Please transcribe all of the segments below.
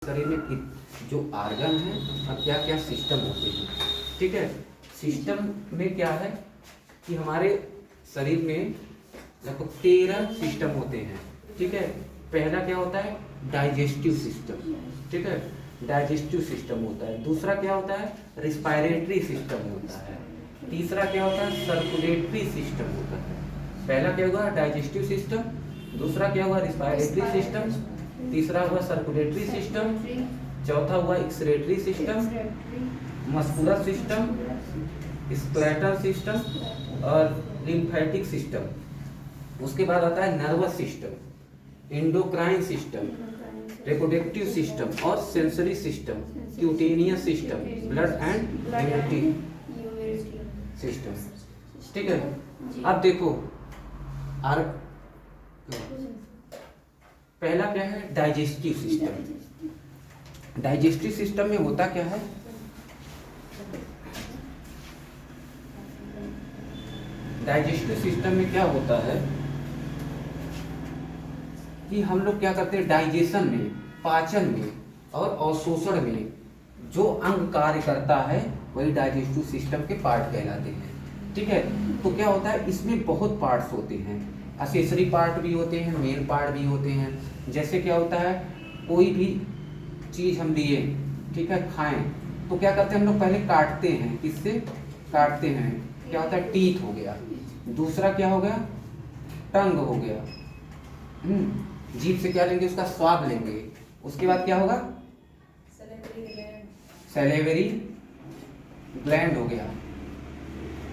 शरीर में जो आर्गन है और क्या क्या सिस्टम होते हैं। ठीक है, सिस्टम में क्या है कि हमारे शरीर में लगभग 13 सिस्टम होते हैं। ठीक है, पहला क्या होता है, डाइजेस्टिव सिस्टम। ठीक है, डाइजेस्टिव सिस्टम होता है। दूसरा क्या होता है, रिस्पायरेटरी सिस्टम होता है। तीसरा क्या होता है, सर्कुलेटरी सिस्टम होता है। पहला क्या हुआ, डाइजेस्टिव सिस्टम। दूसरा क्या हुआ, रिस्पायरेटरी सिस्टम। तीसरा हुआ सर्कुलेटरी सिस्टम। चौथा हुआ excretory system, muscular system, skeletal system और लिम्फेटिक सिस्टम। उसके बाद आता है nervous system, endocrine system, reproductive system और sensory system, cutaneous system, blood and immunity system. ठीक है, अब देखो पहला क्या है, डाइजेस्टिव सिस्टम। डाइजेस्टिव सिस्टम में होता क्या है, डाइजेस्टिव सिस्टम में क्या होता है कि हम लोग क्या करते हैं, डाइजेशन में, पाचन में और अवशोषण में जो अंग कार्य करता है वही डाइजेस्टिव सिस्टम के पार्ट कहलाते हैं। ठीक है, तो क्या होता है, इसमें बहुत पार्ट्स होते हैं, एक्सेसरी पार्ट भी होते हैं, मेन पार्ट भी होते हैं। जैसे क्या होता है, कोई भी चीज हम लिए, ठीक है, खाएं तो क्या करते हैं हम लोग, पहले काटते हैं। किससे काटते हैं, क्या होता है, टीथ हो गया। दूसरा क्या हो गया, टंग हो गया। जीभ से क्या लेंगे, उसका स्वाद लेंगे। उसके बाद क्या होगा, सैलिवरी ग्लैंड हो गया।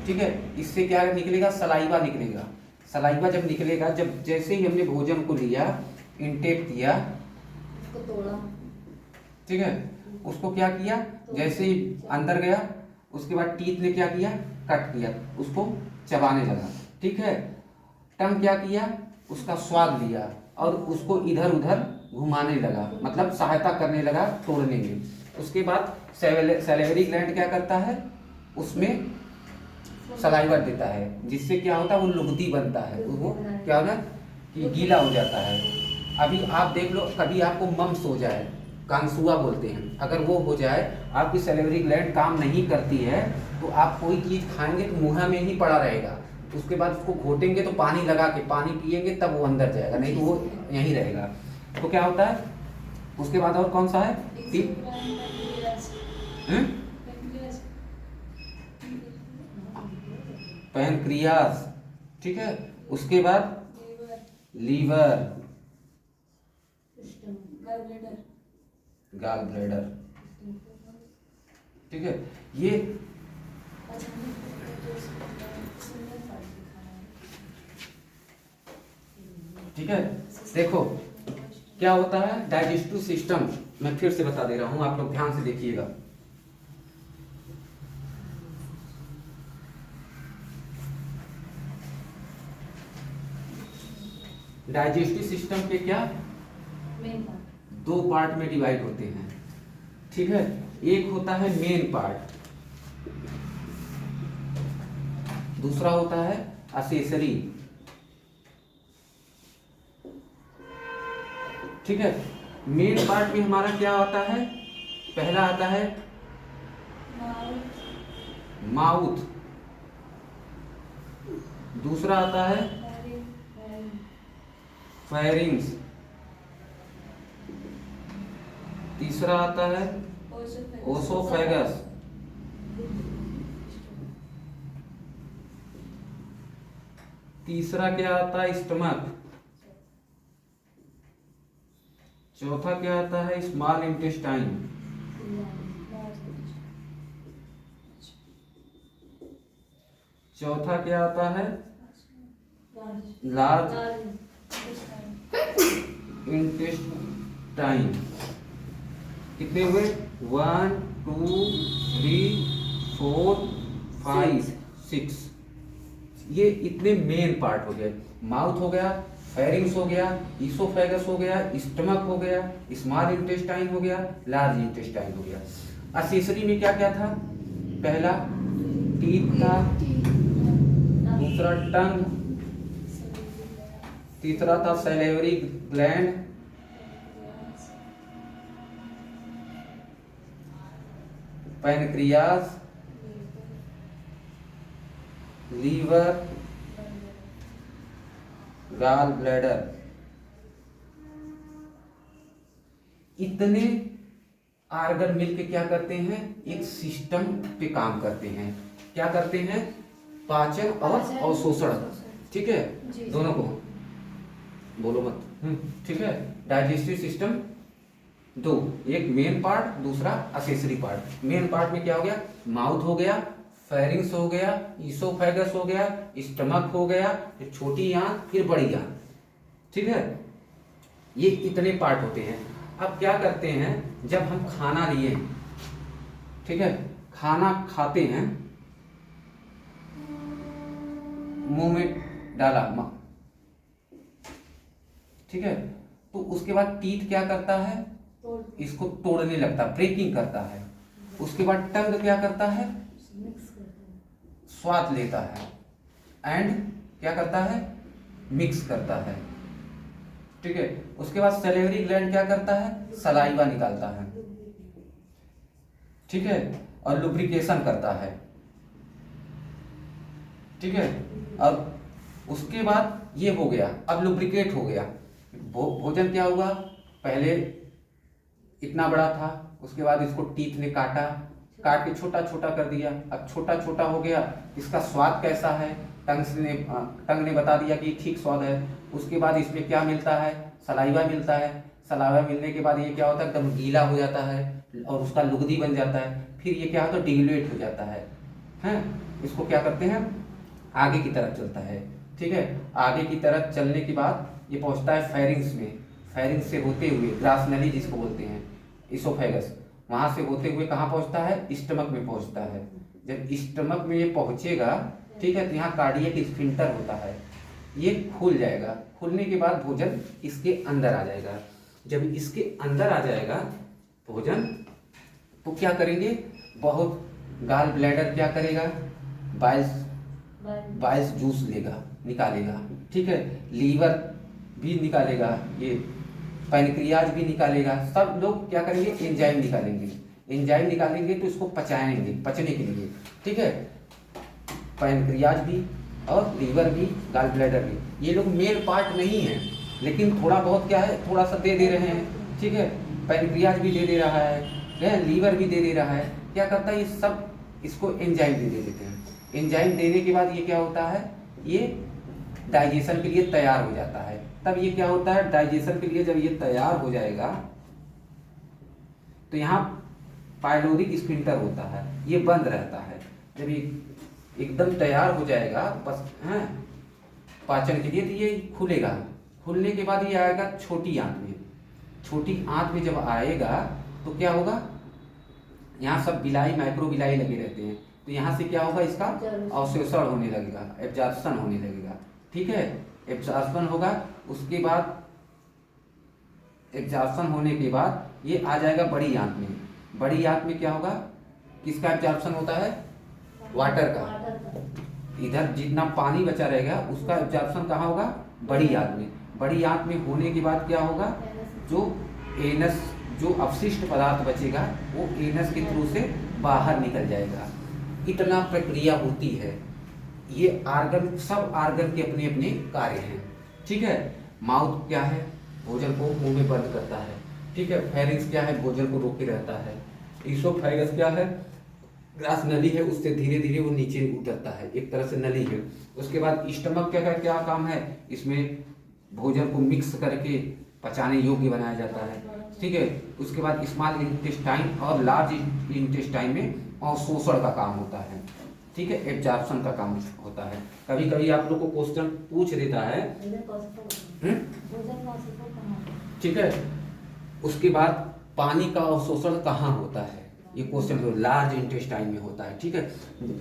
ठीक है, इससे क्या निकलेगा, सलाइवा निकलेगा। सलाइवा जब निकलेगा, जब जैसे ही हमने भोजन को लिया, इंटेक किया, उसको तोड़ा, ठीक है, उसको क्या किया, जैसे ही अंदर गया, उसके बाद टीथ ने क्या किया, कट किया, उसको चबाने लगा। ठीक है, टंग क्या किया, उसका स्वाद लिया और उसको इधर उधर घुमाने लगा, मतलब सहायता करने लगा तोड़ने में। उसके बाद सैलिवरी ग्लैंड क्या करता है, उसमें सलाइवा देता है, जिससे क्या होता है, वो लुगदी बनता है, वो क्या होता है कि गीला हो जाता है। अभी आप देख लो, कभी आपको मम्स हो जाए, कांसुआ बोलते हैं, अगर वो हो जाए, आपकी सैलिवरी ग्लैंड काम नहीं करती है, तो आप कोई चीज खाएंगे तो मुंह में ही पड़ा रहेगा। उसके बाद उसको घोटेंगे तो पानी लगा के पानी पिएंगे तब वो अंदर जाएगा, नहीं तो वो यहीं रहेगा। तो क्या होता है, उसके बाद और कौन सा है, पैनक्रियास। ठीक है, उसके बाद लीवर, गॉल ब्लैडर। ठीक है, ये ठीक है, देखो क्या होता है डाइजेस्टिव सिस्टम। मैं फिर से बता दे रहा हूं, आप लोग ध्यान से देखिएगा। डाइजेस्टिव सिस्टम के क्या दो पार्ट में डिवाइड होते हैं। ठीक है, एक होता है मेन पार्ट, दूसरा होता है एक्सेसरी। ठीक है, मेन पार्ट में हमारा क्या आता है, पहला आता है माउथ, दूसरा आता है फेरिंग्स, तीसरा आता है ओसोफेगस, तीसरा क्या आता है, स्टमक, चौथा क्या आता है, स्मॉल इंटेस्टाइन, चौथा क्या आता है, लार्ज इंटेस्टाइन। कितने हुए, 1 2 3 4 5 6। ये इतने मेन पार्ट हो गए। माउथ हो गया, फेरिंग्स हो गया, ईसोफेगस हो गया, स्टमक हो गया, स्मॉल इंटेस्टाइन हो गया, लार्ज इंटेस्टाइन हो गया। एक्सेसरी में क्या क्या था, पहला टीथ था, दूसरा टंग, तीसरा था salivary gland, pancreas, liver, gall bladder, इतने आर्गन मिलके क्या करते हैं, एक सिस्टम पे काम करते हैं। क्या करते हैं, पाचन और अवशोषण, ठीक है, दोनों को बोलो मत, ठीक है। डाइजेस्टिव सिस्टम दो, एक मेन पार्ट, दूसरा असेसरी पार्ट। मेन पार्ट में क्या हो गया, माउथ हो गया, फेरिंग्स हो गया, ईसोफेगस हो गया, स्टमक हो गया, फिर छोटी आंत, फिर बड़ी आंत, ठीक है। ये इतने पार्ट होते हैं। अब क्या करते हैं, जब हम खाना लिए, ठीक है, खाना खाते हैं, मुंह में डाला, ठीक है, तो उसके बाद टीथ क्या करता है, इसको तोड़ने लगता, ब्रेकिंग करता है। उसके बाद टंग क्या करता है, स्वाद लेता है, एंड क्या करता है, मिक्स करता है, ठीक है। उसके बाद सैलिवरी ग्लैंड क्या करता है, सलाइवा निकालता है, ठीक है, और लुब्रिकेशन करता है, ठीक है। अब उसके बाद ये हो गया, अब लुब्रिकेट हो गया। भोजन क्या हुआ, पहले इतना बड़ा था, उसके बाद इसको टीथ ने काटा, काट के छोटा छोटा कर दिया, अब छोटा छोटा हो गया। इसका स्वाद कैसा है, टंग ने बता दिया कि ठीक स्वाद है। उसके बाद इसमें क्या मिलता है, सलाइवा मिलता है। सलाइवा मिलने के बाद ये क्या होता है, एकदम गीला हो जाता है और उसका लुगदी बन जाता है। फिर ये क्या होता है, डिग्लुएट हो जाता है, हैं। इसको क्या करते हैं, आगे की तरफ चलता है, ठीक है। आगे की तरफ चलने के बाद ये पहुंचता है फेरिंग्स में। फेरिंग्स से होते हुए ग्रास नली जिसको बोलते हैं, इसोफेगस, वहां से होते हुए कहाँ पहुंचता है, स्टमक में पहुंचता है। जब स्टमक में ये पहुंचेगा, ठीक है, तो यहाँ कार्डियक स्फिंक्टर होता है, ये खुल जाएगा। खुलने के बाद भोजन इसके अंदर आ जाएगा। जब इसके अंदर आ जाएगा भोजन, तो क्या करेंगे, बहुत गॉल ब्लैडर क्या करेगा, बाइल्स जूस लेगा, निकालेगा, ठीक है। लीवर भी निकालेगा, ये पैनक्रियाज भी निकालेगा। सब लोग क्या करेंगे, एंजाइम निकालेंगे। एंजाइम निकालेंगे तो इसको पचाएंगे, पचने के लिए, ठीक है। पैनक्रियाज भी और लीवर भी, गॉल ब्लैडर भी, ये लोग मेन पार्ट नहीं है, लेकिन थोड़ा बहुत क्या है, थोड़ा सा दे रहे हैं, ठीक है। पैनक्रियाज भी दे रहा है, लीवर भी दे रहा है। क्या करता है, ये सब इसको एंजाइम दे देते हैं। एंजाइम देने के बाद ये क्या होता है, ये डाइजेशन के लिए तैयार हो जाता है। तब ये क्या होता है, डाइजेशन के लिए जब ये तैयार हो जाएगा, तो यहाँ पाइलोरिक स्फिंक्टर होता है, ये बंद रहता है। जब ये एकदम तैयार हो जाएगा बस, हैं, पाचन के लिए, तो ये खुलेगा। खुलने के बाद ये आएगा छोटी आंत में। छोटी आंत में जब आएगा तो क्या होगा, यहाँ सब बिलाई, माइक्रो बिलाई लगे रहते हैं, तो यहाँ से क्या होगा, इसका अवशोषण होने लगेगा, एब्जॉर्प्शन होने लगेगा, ठीक है। एब्जॉर्प्शन होगा, उसके बाद एब्जॉर्प्शन होने के बाद ये आ जाएगा बड़ी आंत में। बड़ी आंत में क्या होगा, किसका एब्जॉर्प्शन होता है, वाटर का। इधर जितना पानी बचा रहेगा उसका एब्जॉर्प्शन कहाँ होगा, बड़ी आंत में। बड़ी आंत में होने के बाद क्या होगा, जो एनस, जो अपशिष्ट पदार्थ बचेगा वो एनस के थ्रू से बाहर निकल जाएगा। इतना प्रक्रिया होती है। ये आर्गन, सब आर्गन के अपने अपने कार्य हैं, ठीक है। माउथ क्या है, भोजन को मुंह में बंद करता है, ठीक है। फेरिंग्स क्या है, भोजन को रोके रहता है। ईसोफेगस क्या है, ग्रास नली है, उससे धीरे धीरे वो नीचे उतरता है, एक तरह से नली है। उसके बाद स्टमक क्या काम है, इसमें भोजन को मिक्स करके पचाने योग्य बनाया जाता है, ठीक है। उसके बाद स्मॉल इंटेस्टाइन और लार्ज इंटेस्टाइन में अवशोषण का काम होता है, ठीक है, एब्जॉर्प्शन का काम होता है। कभी कभी आप लोग को क्वेश्चन पूछ देता है, ठीक है। उसके बाद पानी का अवशोषण कहाँ होता है, ये क्वेश्चन तो लार्ज इंटेस्टाइन में होता है, ठीक है।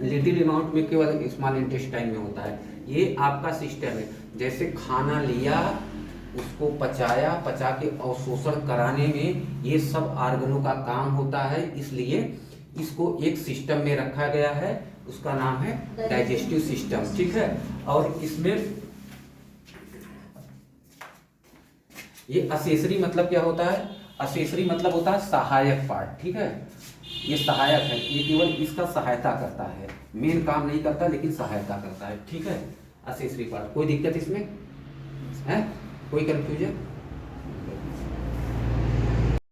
लिटिल अमाउंट में केवल स्मॉल इंटेस्टाइन में होता है। ये आपका सिस्टम है, जैसे खाना लिया, उसको पचाया, पचा के अवशोषण कराने में ये सब आर्गनों का काम होता है। इसलिए इसको एक सिस्टम में रखा गया है, उसका नाम है डाइजेस्टिव सिस्टम, ठीक है। और इसमें ये असेसरी मतलब क्या होता है, असेसरी मतलब होता है सहायक पार्ट, ठीक है। ये सहायक है, ये केवल इसका सहायता करता है, मेन काम नहीं करता लेकिन सहायता करता है। ठीक है, असेसरी पार्ट। कोई दिक्कत इसमें है? कोई कंफ्यूजन?